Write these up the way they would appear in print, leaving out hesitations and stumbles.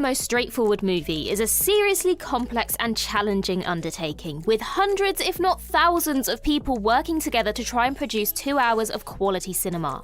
the most straightforward movie is a seriously complex and challenging undertaking, with hundreds if not thousands of people working together to try and produce 2 hours of quality cinema.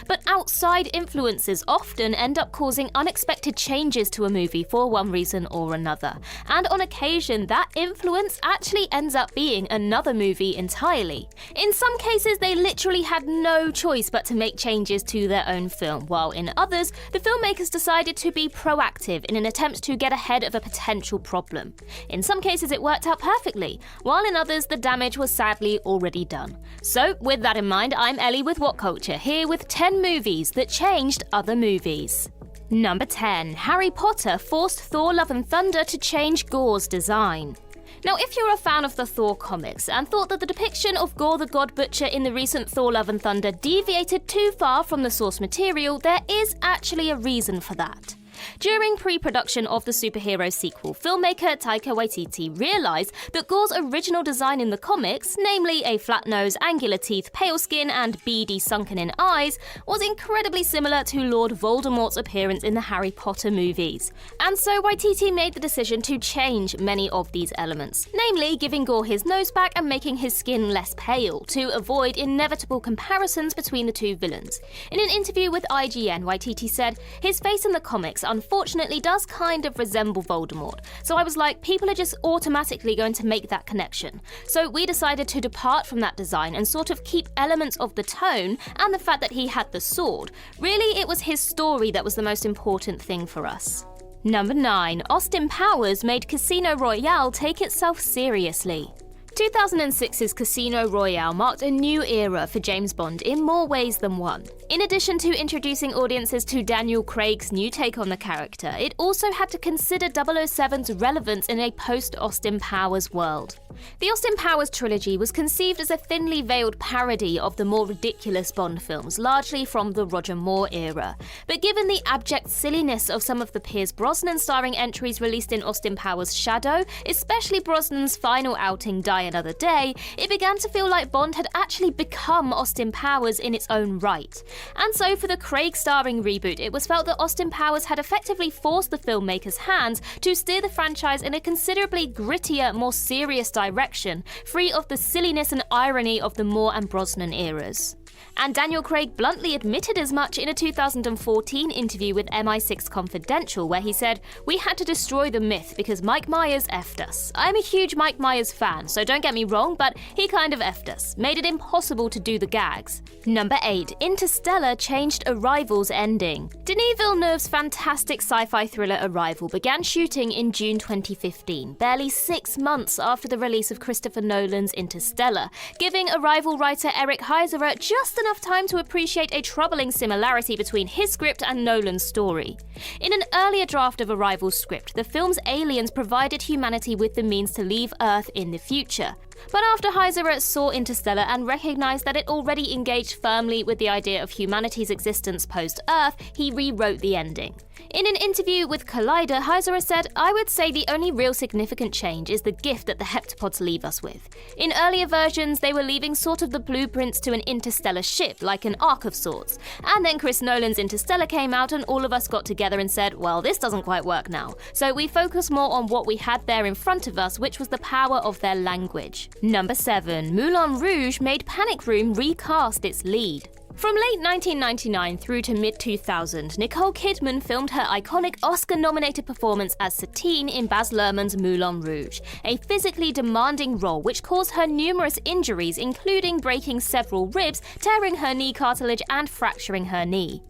But outside influences often end up causing unexpected changes to a movie for one reason or another, and on occasion that influence actually ends up being another movie entirely. In some cases they literally had no choice but to make changes to their own film, while in others the filmmakers decided to be proactive in an attempt to get ahead of a potential problem. In some cases it worked out perfectly, while in others the damage was sadly already done. So with that in mind, I'm Ellie with What Culture, here with 10 movies that changed other movies. Number 10. Harry Potter forced Thor: Love and Thunder to change Gorr's design. Now, if you're a fan of the Thor comics and thought that the depiction of Gorr the God Butcher in the recent Thor: Love and Thunder deviated too far from the source material, there is actually a reason for that. During pre-production of the superhero sequel, filmmaker Taika Waititi realised that Gorr's original design in the comics, namely a flat nose, angular teeth, pale skin and beady sunken-in eyes, was incredibly similar to Lord Voldemort's appearance in the Harry Potter movies. And so Waititi made the decision to change many of these elements, namely giving Gorr his nose back and making his skin less pale, to avoid inevitable comparisons between the two villains. In an interview with IGN, Waititi said, "His face in the comics unfortunately does kind of resemble Voldemort, so I was like, people are just automatically going to make that connection. So we decided to depart from that design and sort of keep elements of the tone and the fact that he had the sword. Really, it was his story that was the most important thing for us." Number 9. Austin Powers made Casino Royale take itself seriously. 2006's Casino Royale marked a new era for James Bond in more ways than one. In addition to introducing audiences to Daniel Craig's new take on the character, it also had to consider 007's relevance in a post-Austin Powers world. The Austin Powers trilogy was conceived as a thinly veiled parody of the more ridiculous Bond films, largely from the Roger Moore era. But given the abject silliness of some of the Pierce Brosnan starring entries released in Austin Powers' shadow, especially Brosnan's final outing Die Another Day, it began to feel like Bond had actually become Austin Powers in its own right. And so for the Craig starring reboot, it was felt that Austin Powers had effectively forced the filmmakers' hands to steer the franchise in a considerably grittier, more serious direction, free of the silliness and irony of the Moore and Brosnan eras. And Daniel Craig bluntly admitted as much in a 2014 interview with MI6 Confidential, where he said, "We had to destroy the myth because Mike Myers effed us. I'm a huge Mike Myers fan, so don't get me wrong, but he kind of effed us. Made it impossible to do the gags." Number 8. Interstellar changed Arrival's ending. Denis Villeneuve's fantastic sci-fi thriller Arrival began shooting in June 2015, barely 6 months after the release of Christopher Nolan's Interstellar, giving Arrival writer Eric Heiserer just enough time to appreciate a troubling similarity between his script and Nolan's story. In an earlier draft of Arrival's script, the film's aliens provided humanity with the means to leave Earth in the future. But after Heiserer saw Interstellar and recognised that it already engaged firmly with the idea of humanity's existence post-Earth, he rewrote the ending. In an interview with Collider, Heiserer said, "I would say the only real significant change is the gift that the heptapods leave us with. In earlier versions, they were leaving sort of the blueprints to an interstellar ship, like an ark of sorts. And then Chris Nolan's Interstellar came out and all of us got together and said, well, this doesn't quite work now. So we focus more on what we had there in front of us, which was the power of their language." Number 7. Moulin Rouge made Panic Room recast its lead. From late 1999 through to mid-2000, Nicole Kidman filmed her iconic Oscar-nominated performance as Satine in Baz Luhrmann's Moulin Rouge, a physically demanding role which caused her numerous injuries, including breaking several ribs, tearing her knee cartilage and fracturing her knee.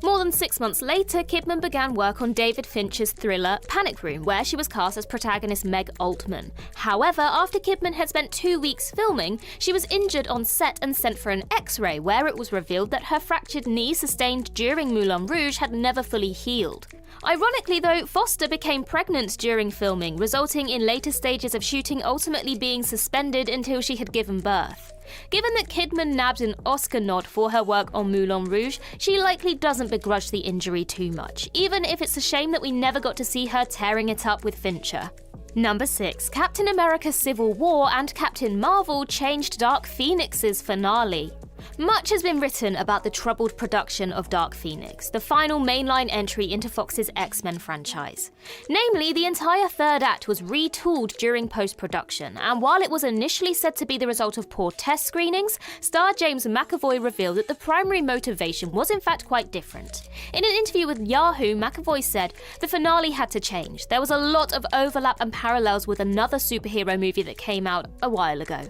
More than 6 months later, Kidman began work on David Fincher's thriller Panic Room, where she was cast as protagonist Meg Altman. However, after Kidman had spent 2 weeks filming, she was injured on set and sent for an X-ray, where it was revealed that her fractured knee sustained during Moulin Rouge had never fully healed. Ironically though, Foster became pregnant during filming, resulting in later stages of shooting ultimately being suspended until she had given birth. Given that Kidman nabbed an Oscar nod for her work on Moulin Rouge, she likely doesn't begrudge the injury too much, even if it's a shame that we never got to see her tearing it up with Fincher. Number 6. Captain America Civil War and Captain Marvel changed Dark Phoenix's finale. Much has been written about the troubled production of Dark Phoenix, the final mainline entry into Fox's X-Men franchise. Namely, the entire third act was retooled during post-production, and while it was initially said to be the result of poor test screenings, star James McAvoy revealed that the primary motivation was in fact quite different. In an interview with Yahoo, McAvoy said, "The finale had to change. There was a lot of overlap and parallels with another superhero movie that came out a while ago."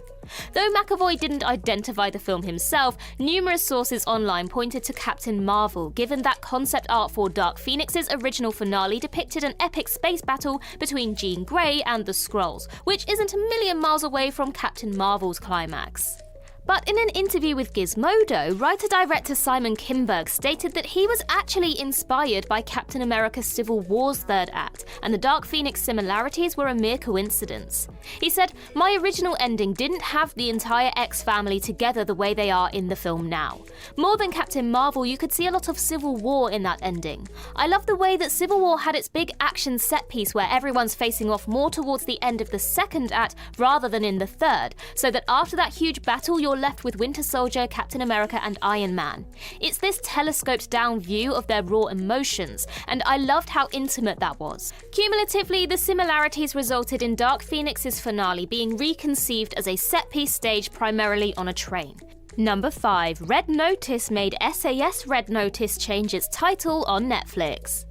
Though McAvoy didn't identify the film himself, numerous sources online pointed to Captain Marvel, given that concept art for Dark Phoenix's original finale depicted an epic space battle between Jean Grey and the Skrulls, which isn't a million miles away from Captain Marvel's climax. But in an interview with Gizmodo, writer-director Simon Kinberg stated that he was actually inspired by Captain America Civil War's third act, and the Dark Phoenix similarities were a mere coincidence. He said, "My original ending didn't have the entire X family together the way they are in the film now. More than Captain Marvel, you could see a lot of Civil War in that ending. I love the way that Civil War had its big action set piece where everyone's facing off more towards the end of the second act rather than in the third, so that after that huge battle you're left with Winter Soldier, Captain America and Iron Man. It's this telescoped down view of their raw emotions, and I loved how intimate that was." Cumulatively, the similarities resulted in Dark Phoenix's finale being reconceived as a set-piece stage primarily on a train. Number 5. Red Notice made SAS Red Notice change its title on Netflix.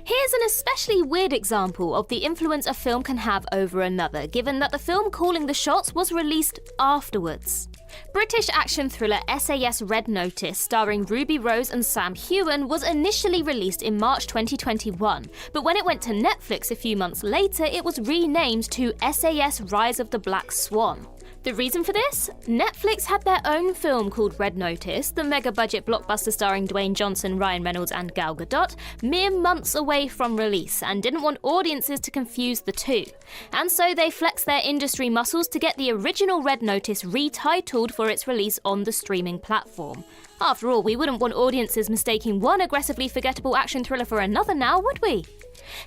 Here's an especially weird example of the influence a film can have over another, given that the film calling the shots was released afterwards. British action thriller SAS Red Notice, starring Ruby Rose and Sam Heughan, was initially released in March 2021, but when it went to Netflix a few months later, it was renamed to SAS Rise of the Black Swan. The reason for this? Netflix had their own film called Red Notice, the mega-budget blockbuster starring Dwayne Johnson, Ryan Reynolds and Gal Gadot, mere months away from release, and didn't want audiences to confuse the two. And so they flexed their industry muscles to get the original Red Notice retitled for its release on the streaming platform. After all, we wouldn't want audiences mistaking one aggressively forgettable action thriller for another now, would we?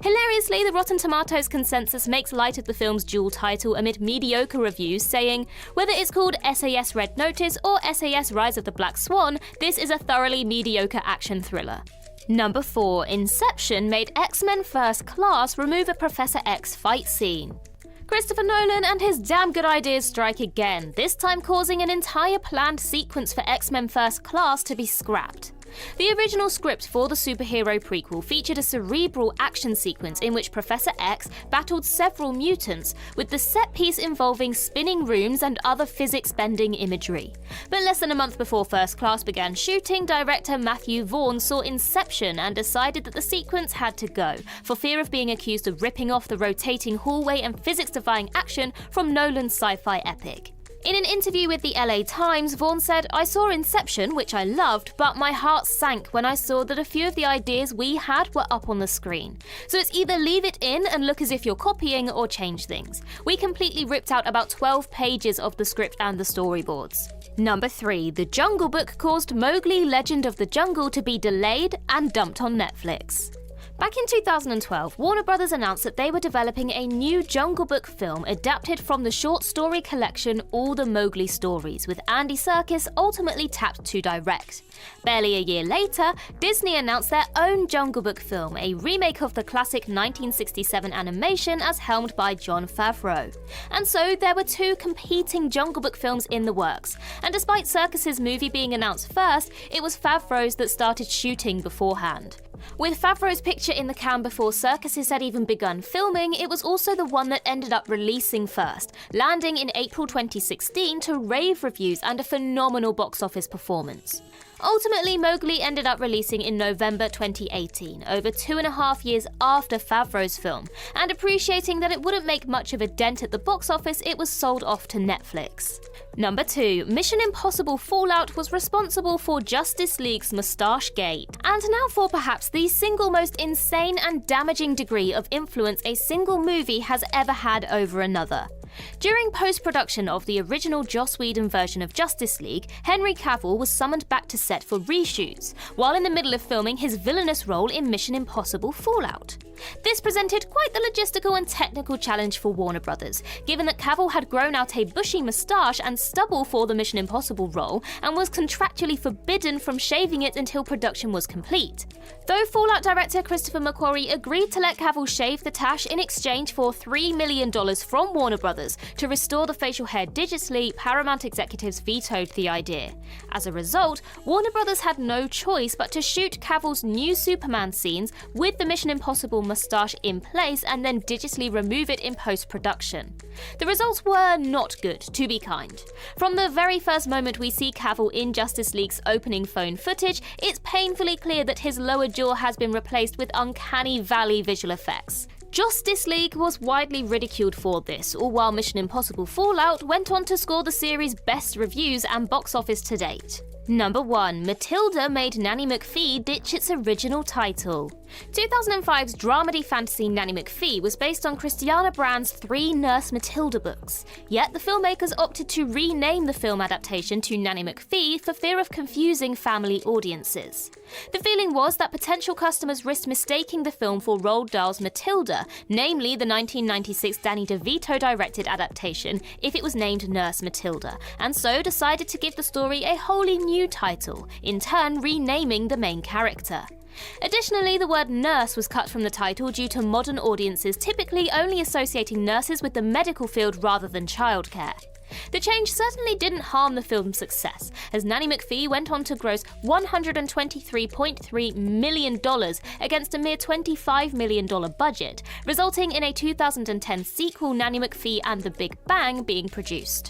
Hilariously, the Rotten Tomatoes consensus makes light of the film's dual title amid mediocre reviews, saying, "Whether it's called SAS Red Notice or SAS Rise of the Black Swan, this is a thoroughly mediocre action thriller." Number 4. Inception made X-Men First Class remove a Professor X fight scene. Christopher Nolan and his damn good ideas strike again, this time causing an entire planned sequence for X-Men First Class to be scrapped. The original script for the superhero prequel featured a cerebral action sequence in which Professor X battled several mutants, with the set piece involving spinning rooms and other physics-bending imagery. But less than a month before First Class began shooting, director Matthew Vaughn saw Inception and decided that the sequence had to go, for fear of being accused of ripping off the rotating hallway and physics-defying action from Nolan's sci-fi epic. In an interview with the LA Times, Vaughn said, "I saw Inception, which I loved, but my heart sank when I saw that a few of the ideas we had were up on the screen. So it's either leave it in and look as if you're copying or change things. We completely ripped out about 12 pages of the script and the storyboards." Number 3. The Jungle Book caused Mowgli Legend of the Jungle to be delayed and dumped on Netflix. Back in 2012, Warner Bros. Announced that they were developing a new Jungle Book film adapted from the short story collection All the Mowgli Stories, with Andy Serkis ultimately tapped to direct. Barely a year later, Disney announced their own Jungle Book film, a remake of the classic 1967 animation as helmed by Jon Favreau. And so there were two competing Jungle Book films in the works, and despite Serkis's movie being announced first, it was Favreau's that started shooting beforehand. With Favreau's picture in the can before Serkis's had even begun filming, it was also the one that ended up releasing first, landing in April 2016 to rave reviews and a phenomenal box office performance. Ultimately, Mowgli ended up releasing in November 2018, over 2.5 years after Favreau's film, and appreciating that it wouldn't make much of a dent at the box office, it was sold off to Netflix. Number 2. Mission Impossible Fallout was responsible for Justice League's Moustache Gate. And now for perhaps the single most insane and damaging degree of influence a single movie has ever had over another. During post-production of the original Joss Whedon version of Justice League, Henry Cavill was summoned back to set for reshoots, while in the middle of filming his villainous role in Mission Impossible Fallout. This presented quite the logistical and technical challenge for Warner Brothers, given that Cavill had grown out a bushy moustache and stubble for the Mission Impossible role and was contractually forbidden from shaving it until production was complete. Though Fallout director Christopher McQuarrie agreed to let Cavill shave the tash in exchange for $3 million from Warner Brothers to restore the facial hair digitally, Paramount executives vetoed the idea. As a result, Warner Brothers had no choice but to shoot Cavill's new Superman scenes with the Mission Impossible moustache in place and then digitally remove it in post-production. The results were not good, to be kind. From the very first moment we see Cavill in Justice League's opening phone footage, it's painfully clear that his lower jaw has been replaced with uncanny valley visual effects. Justice League was widely ridiculed for this, all while Mission Impossible Fallout went on to score the series' best reviews and box office to date. Number 1. Matilda made Nanny McPhee ditch its original title. 2005's dramedy fantasy Nanny McPhee was based on Christiana Brand's 3 Nurse Matilda books, yet the filmmakers opted to rename the film adaptation to Nanny McPhee for fear of confusing family audiences. The feeling was that potential customers risked mistaking the film for Roald Dahl's Matilda, namely the 1996 Danny DeVito-directed adaptation, if it was named Nurse Matilda, and so decided to give the story a wholly new title, in turn renaming the main character. Additionally, the word nurse was cut from the title due to modern audiences typically only associating nurses with the medical field rather than childcare. The change certainly didn't harm the film's success, as Nanny McPhee went on to gross $123.3 million against a mere $25 million budget, resulting in a 2010 sequel, Nanny McPhee and the Big Bang, being produced.